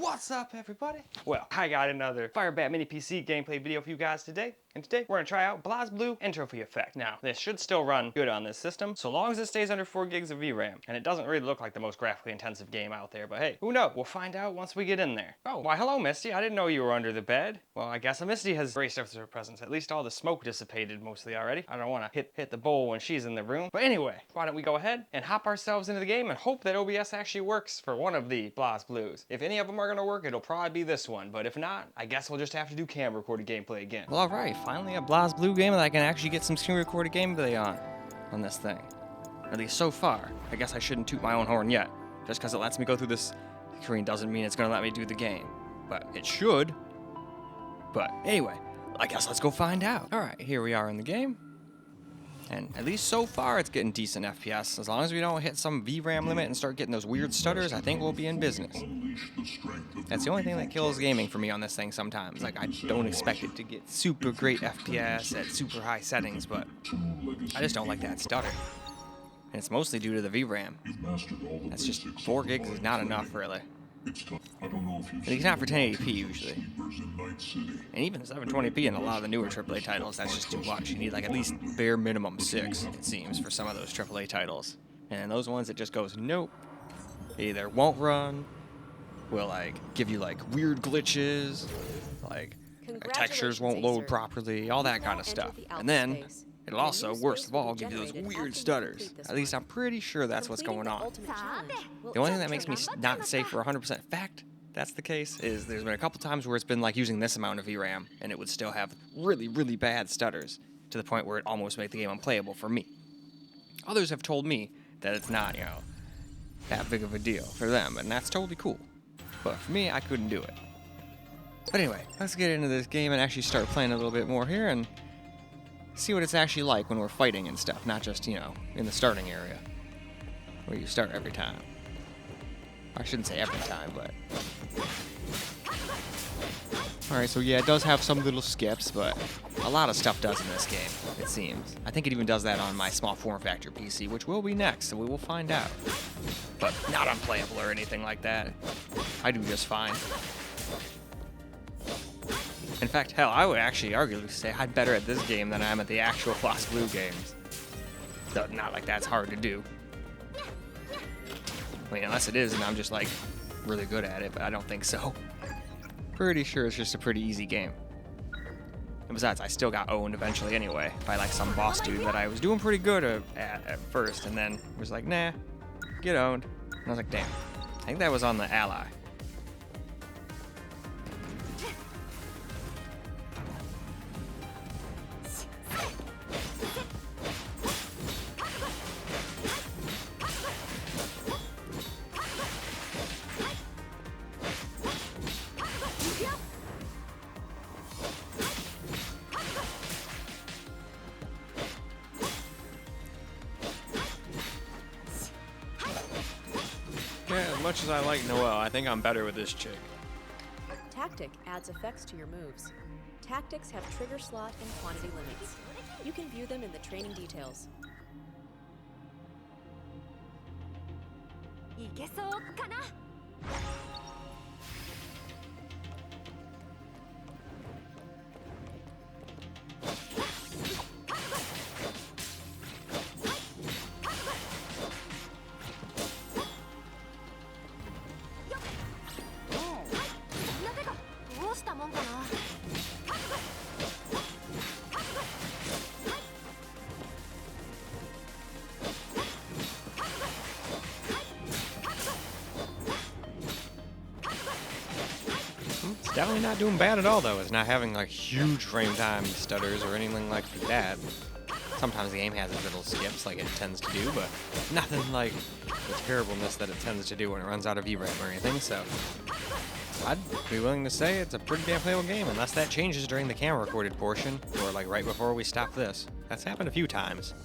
What's up, everybody? Well, I got another FIREBAT mini PC gameplay video for you guys today. And today, we're gonna try out Blazblue Entropy Effect. Now, this should still run good on this system, so long as it stays under 4 gigs of VRAM. And it doesn't really look like the most graphically intensive game out there, but hey, who knows? We'll find out once we get in there. Oh, why hello, Misty. I didn't know you were under the bed. Well, I guess Misty has graced us with her presence. At least all the smoke dissipated mostly already. I don't wanna hit the bowl when she's in the room. But anyway, why don't we go ahead and hop ourselves into the game and hope that OBS actually works for one of the Blazblues. If any of them are gonna work, it'll probably be this one. But if not, I guess we'll just have to do camera recorded gameplay again. Well, alright, finally a Blazblue game that I can actually get some screen recorded gameplay on this thing. At least so far. I guess I shouldn't toot my own horn yet. Just because it lets me go through this screen doesn't mean it's gonna let me do the game. But it should. But anyway, I guess let's go find out. Alright, here we are in the game. And at least so far, it's getting decent FPS. As long as we don't hit some VRAM limit and start getting those weird stutters, I think we'll be in business. That's the only thing that kills gaming for me on this thing sometimes. Like, I don't expect it to get super great FPS at super high settings, but I just don't like that stutter. And it's mostly due to the VRAM. That's just 4 gigs is not enough, really. At least not for 1080p usually. And even 720p in a lot of the newer AAA titles, that's just too much. You need like at least bare minimum 6, it seems, for some of those AAA titles. And those ones that just goes nope. They either won't run, will like give you like weird glitches, like textures won't load properly, all that kind of stuff. And then it'll also, worst of all, give you those weird stutters. At least I'm pretty sure that's what's going on. The only thing that makes me not say for 100% fact that's the case is there's been a couple times where it's been like using this amount of VRAM and it would still have really, really bad stutters to the point where it almost made the game unplayable for me. Others have told me that it's not, you know, that big of a deal for them, and that's totally cool. But for me, I couldn't do it. But anyway, let's get into this game and actually start playing a little bit more here and see what it's actually like when we're fighting and stuff, not just, you know, in the starting area, where you start every time. I shouldn't say every time, but... Alright, so yeah, it does have some little skips, but a lot of stuff does in this game, it seems. I think it even does that on my small form factor PC, which will be next, so we will find out. But not unplayable or anything like that. I do just fine. In fact, hell, I would actually arguably say I'm better at this game than I am at the actual Blazblue games. Though not like that's hard to do. I mean, unless it is, and I'm just like really good at it, but I don't think so. Pretty sure it's just a pretty easy game. And besides, I still got owned eventually anyway by like some boss dude that I was doing pretty good at first, and then was like, nah, get owned. And I was like, damn. I think that was on the ally. Yeah, as much as I like Noelle, I think I'm better with this chick. Tactic adds effects to your moves. Tactics have trigger slot and quantity limits. You can view them in the training details. Definitely not doing bad at all, though. It's not having like huge frame time stutters or anything like that. Sometimes the game has its little skips like it tends to do, but nothing like the terribleness that it tends to do when it runs out of VRAM or anything, so I'd be willing to say it's a pretty damn playable game, unless that changes during the camera recorded portion, or like right before we stop this. That's happened a few times.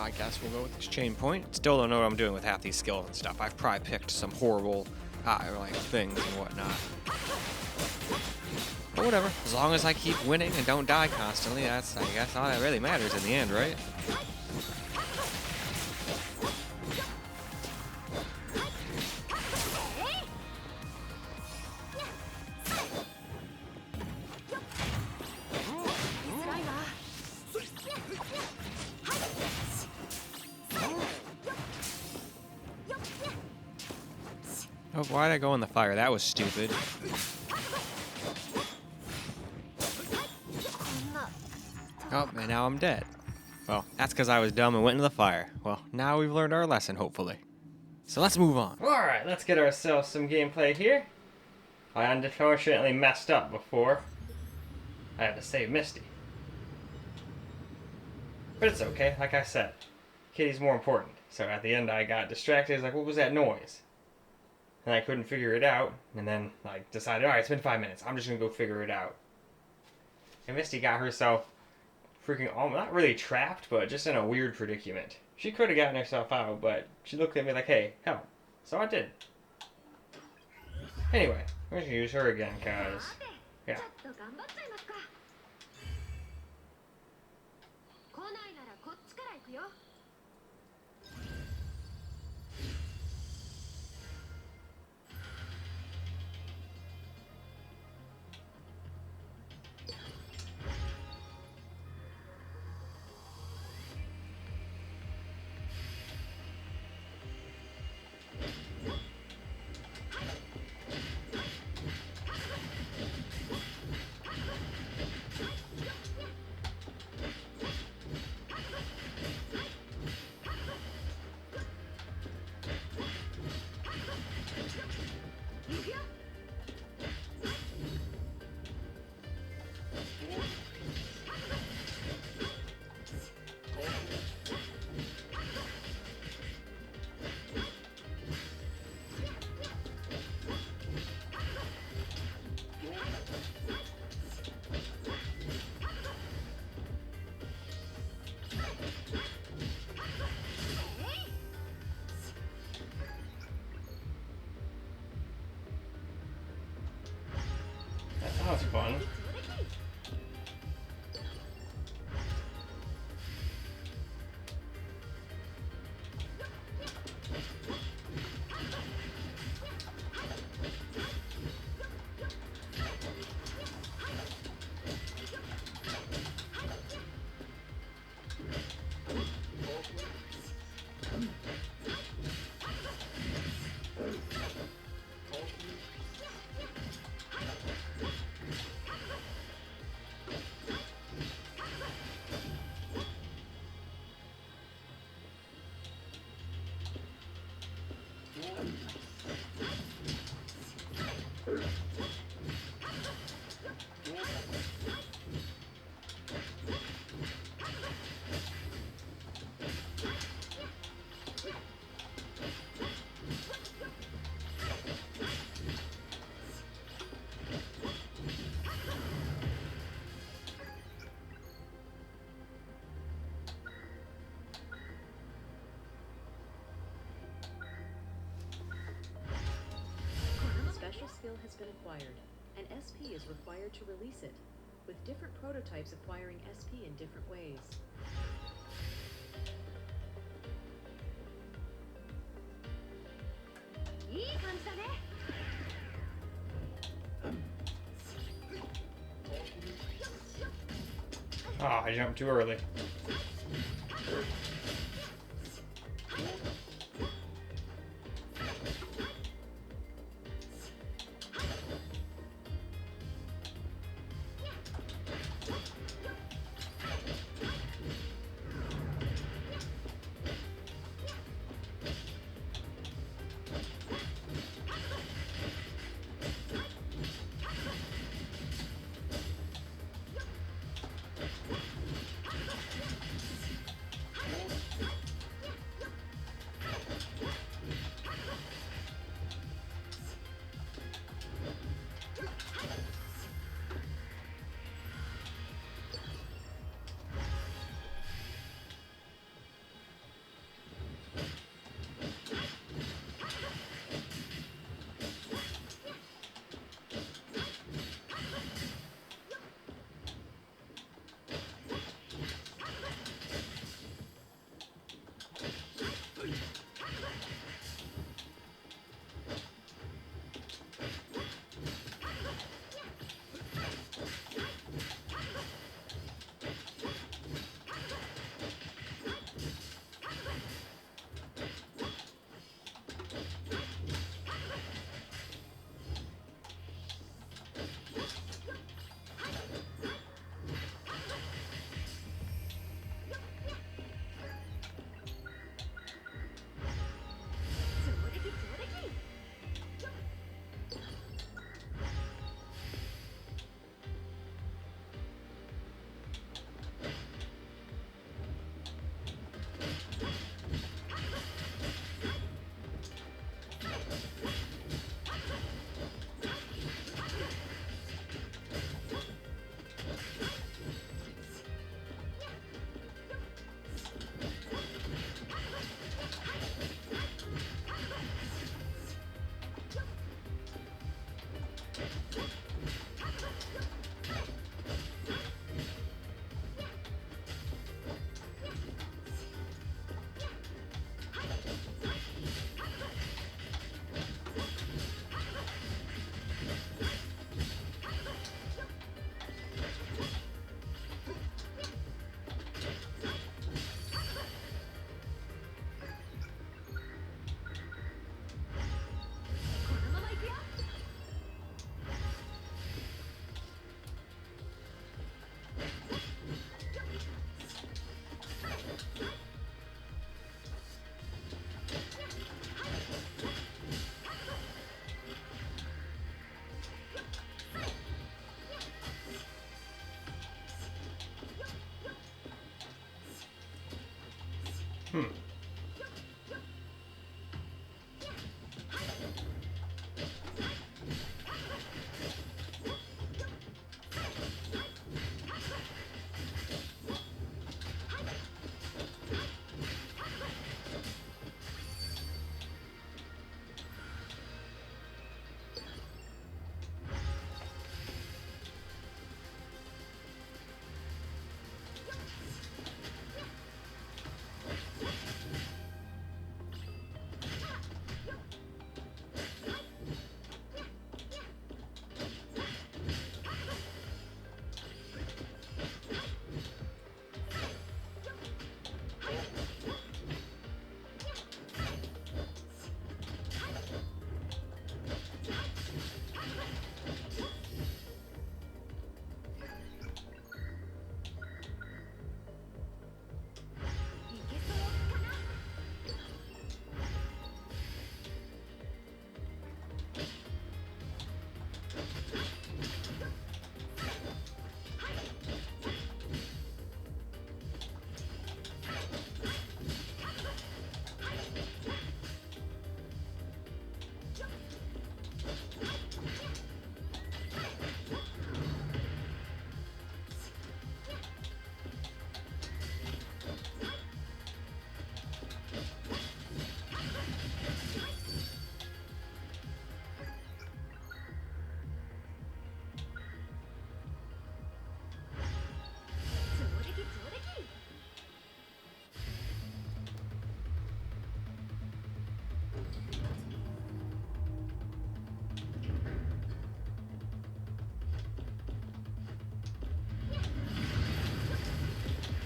I guess we'll go with this chain point. Still don't know what I'm doing with half these skills and stuff. I've probably picked some horrible like things and whatnot. But whatever. As long as I keep winning and don't die constantly, that's, I guess, all that really matters in the end, right? Oh, why did I go in the fire? That was stupid. Oh, and now I'm dead. Well, that's because I was dumb and went into the fire. Well, now we've learned our lesson, hopefully. So let's move on. Alright, let's get ourselves some gameplay here. I unfortunately messed up before. I had to save Misty. But it's okay, like I said. Kitty's more important. So at the end I got distracted. I was like, what was that noise? And I couldn't figure it out. And then I decided, alright, it's been 5 minutes. I'm just going to go figure it out. And Misty got herself freaking, not really trapped, but just in a weird predicament. She could have gotten herself out, but she looked at me like, hey, help. So I did. Anyway, I'm going to use her again, cause, yeah. That was fun. Special skill has been acquired. An SP is required to release it, with different prototypes acquiring SP in different ways. Oh, I jumped too early.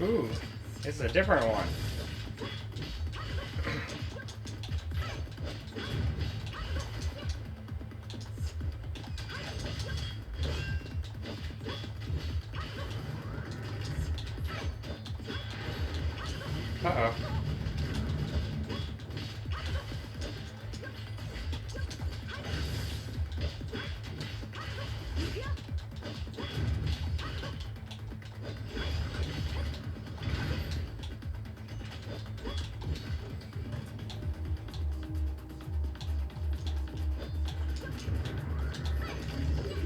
Ooh, this is a different one. Uh-oh.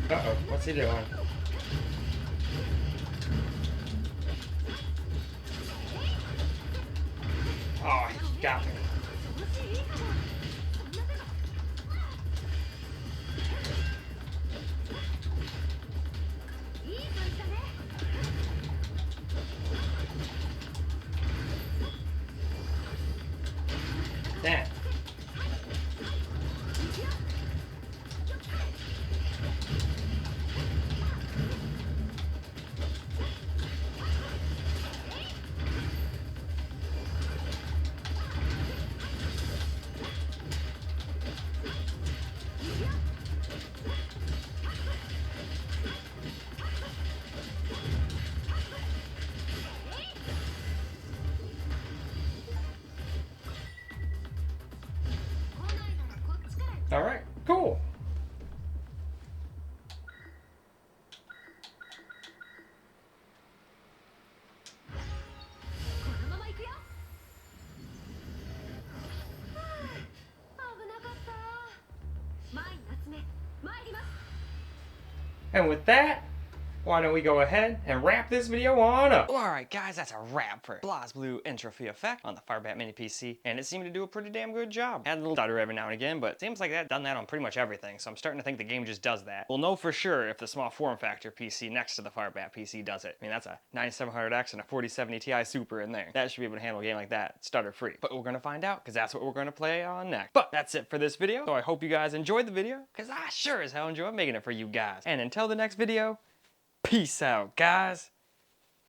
Uh-oh, what's he doing? Oh, he got me. Damn. All right, cool. And with that, why don't we go ahead and wrap this video on up? Alright guys, that's a wrap for Blazblue Entropy Effect on the FIREBAT Mini PC, and it seemed to do a pretty damn good job. Had a little stutter every now and again, but it seems like that done that on pretty much everything, so I'm starting to think the game just does that. We'll know for sure if the small form factor PC next to the FIREBAT PC does it. I mean, that's a 9700X and a 4070 Ti Super in there. That should be able to handle a game like that, stutter free. But we're gonna find out, because that's what we're gonna play on next. But that's it for this video, so I hope you guys enjoyed the video, because I sure as hell enjoy making it for you guys. And until the next video, peace out, guys.